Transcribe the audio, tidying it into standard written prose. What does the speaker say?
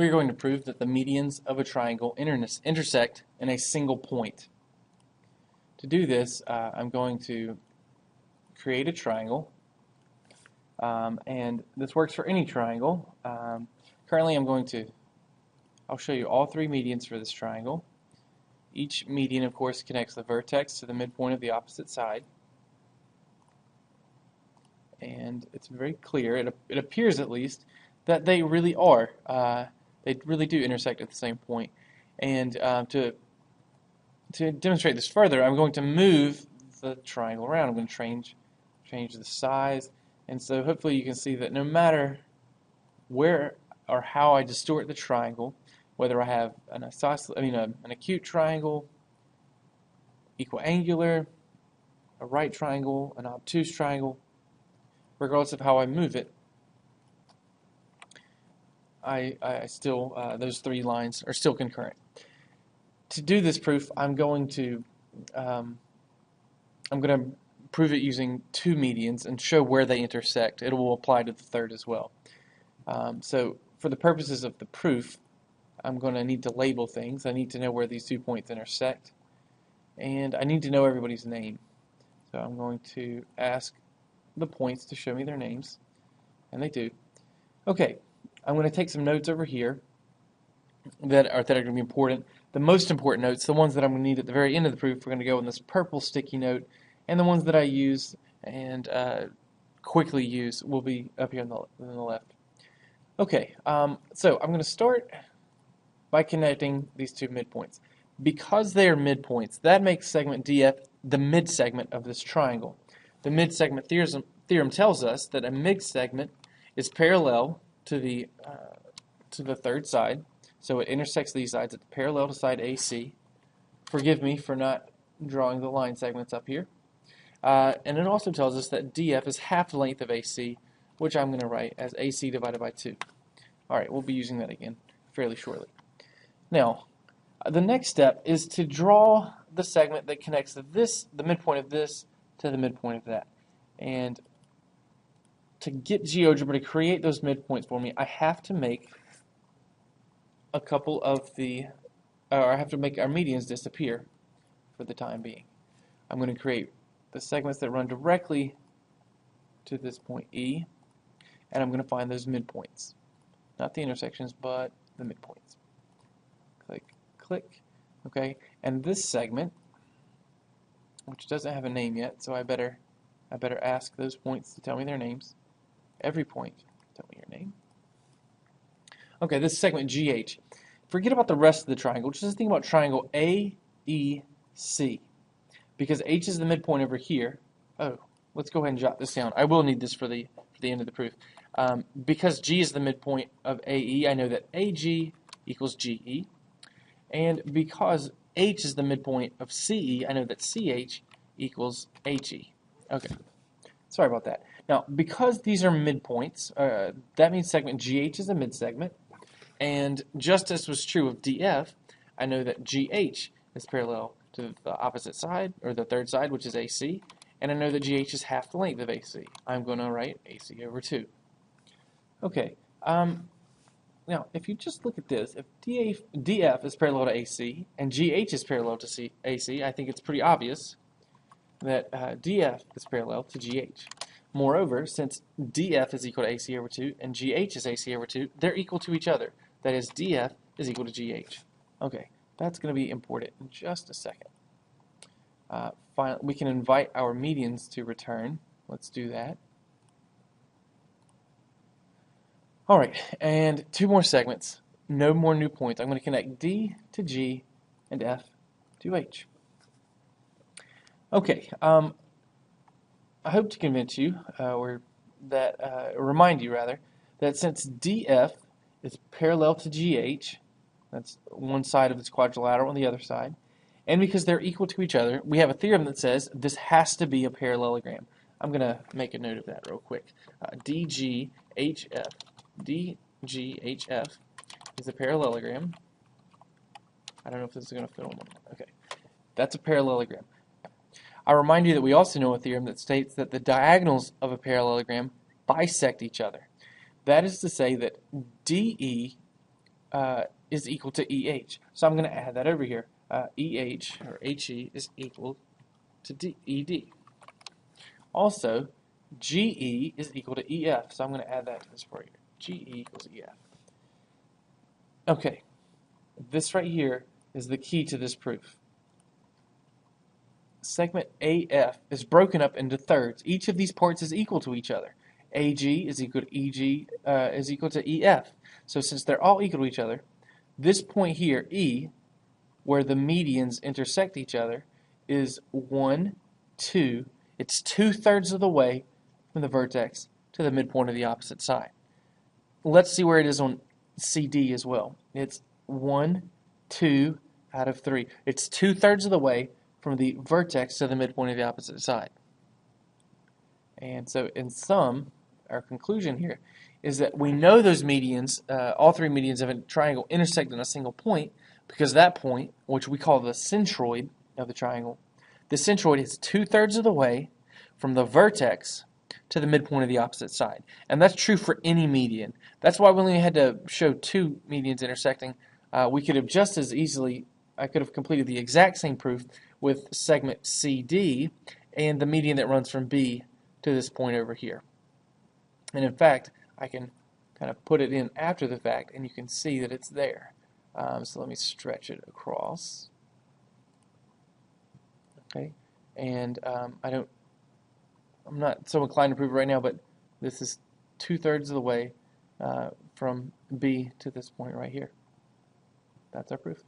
We're going to prove that the medians of a triangle intersect in a single point. To do this, I'm going to create a triangle, and this works for any triangle. Currently, I'll show you all three medians for this triangle. Each median, of course, connects the vertex to the midpoint of the opposite side. And it's very clear, it appears at least, that they really are. They really do intersect at the same point. And to demonstrate this further, I'm going to move the triangle around. I'm going to change the size. And so hopefully you can see that no matter where or how I distort the triangle, whether I have an acute triangle, equiangular, a right triangle, an obtuse triangle, regardless of how I move it, I still those three lines are still concurrent. To do this proof, I'm going to prove it using two medians and show where they intersect. It will apply to the third as well. So for the purposes of the proof, I'm going to need to label things. I need to know where these 2 points intersect, and I need to know everybody's name. So I'm going to ask the points to show me their names, and they do. Okay, I'm going to take some notes over here that are going to be important. The most important notes, the ones that I'm going to need at the very end of the proof, are going to go in this purple sticky note, and the ones that I use and quickly use will be up here on the left. Okay, so I'm going to start by connecting these two midpoints. Because they are midpoints, that makes segment DF the mid-segment of this triangle. The mid-segment theorem tells us that a mid-segment is parallel to the third side, so it intersects these sides. It's parallel to side AC. Forgive me for not drawing the line segments up here. And it also tells us that DF is half the length of AC, which I'm going to write as AC divided by 2. Alright, we'll be using that again fairly shortly. Now, the next step is to draw the segment that connects the midpoint of this to the midpoint of that. And to get GeoGebra to create those midpoints for me, I have to make a couple of I have to make our medians disappear for the time being. I'm going to create the segments that run directly to this point E, and I'm going to find those midpoints. Not the intersections, but the midpoints. Click, click. Okay, and this segment, which doesn't have a name yet, so I better ask those points to tell me their names. Every point, tell me your name. Okay, this segment GH. Forget about the rest of the triangle. Just think about triangle AEC. Because H is the midpoint over here. Oh, let's go ahead and jot this down. I will need this for the end of the proof. Because G is the midpoint of AE, I know that AG equals GE. And because H is the midpoint of CE, I know that CH equals HE. Okay, sorry about that. Now, because these are midpoints, that means segment GH is a midsegment. And just as was true of DF, I know that GH is parallel to the opposite side, or the third side, which is AC. And I know that GH is half the length of AC. I'm going to write AC over 2. Okay, now if you just look at this, if DF is parallel to AC and GH is parallel to AC, I think it's pretty obvious that DF is parallel to GH. Moreover, since DF is equal to AC over 2 and GH is AC over 2, they're equal to each other. That is, DF is equal to GH. Okay, that's going to be important in just a second. Finally, we can invite our medians to return. Let's do that. Alright, and 2 more segments. No more new points. I'm going to connect D to G and F to H. Okay, I hope to convince you, remind you rather, that since DF is parallel to GH, that's one side of this quadrilateral on the other side, and because they're equal to each other, we have a theorem that says this has to be a parallelogram. I'm going to make a note of that real quick. DGHF is a parallelogram. I don't know if this is going to fit on one. Okay, that's a parallelogram. I remind you that we also know a theorem that states that the diagonals of a parallelogram bisect each other. That is to say that DE is equal to EH. So I'm going to add that over here. EH, or HE, is equal to ED. Also, GE is equal to EF. So I'm going to add that to this right here. GE equals EF. Okay, this right here is the key to this proof. Segment AF is broken up into thirds. Each of these parts is equal to each other. AG is equal to EG is equal to EF. So since they're all equal to each other, this point here, E, where the medians intersect each other, is 1, 2. It's 2/3 of the way from the vertex to the midpoint of the opposite side. Let's see where it is on CD as well. It's 1, 2 out of 3. It's 2/3 of the way from the vertex to the midpoint of the opposite side. And so in sum, our conclusion here is that we know those medians, all three medians of a triangle intersect in a single point, because that point, which we call the centroid of the triangle, the centroid is 2/3 of the way from the vertex to the midpoint of the opposite side. And that's true for any median. That's why we only had to show two medians intersecting. We could have just as easily, I could have completed the exact same proof with segment CD and the median that runs from B to this point over here. And in fact, I can kind of put it in after the fact, and you can see that it's there. So let me stretch it across. Okay, and I'm not so inclined to prove it right now, but this is 2/3 of the way from B to this point right here. That's our proof.